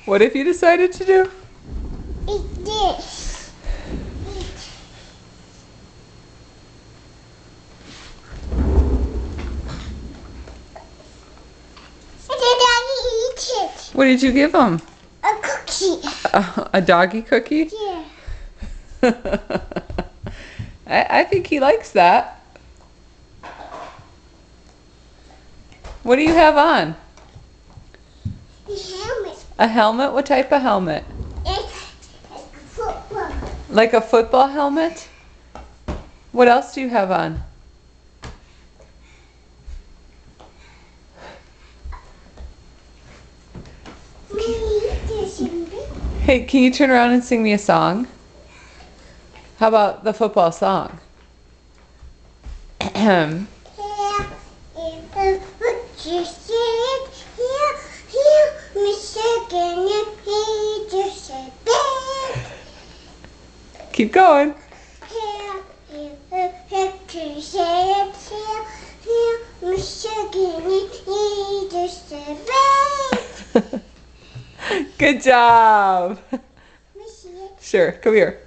What have you decided to do? Eat this. Eat. And then Daddy eat it. What did you give him? A cookie. A doggy cookie? Yeah. I think he likes that. What do you have on? The helmet. A helmet? What type of helmet? It's a football. Like a football helmet? What else do you have on? Hey, can you turn around and sing me a song? How about the football song? Here is the butcher said, here, Michigan, and he just said that. Keep going. Here is the butcher said, here, Michigan, and he just said that. Good job. Michigan. Sure, come here.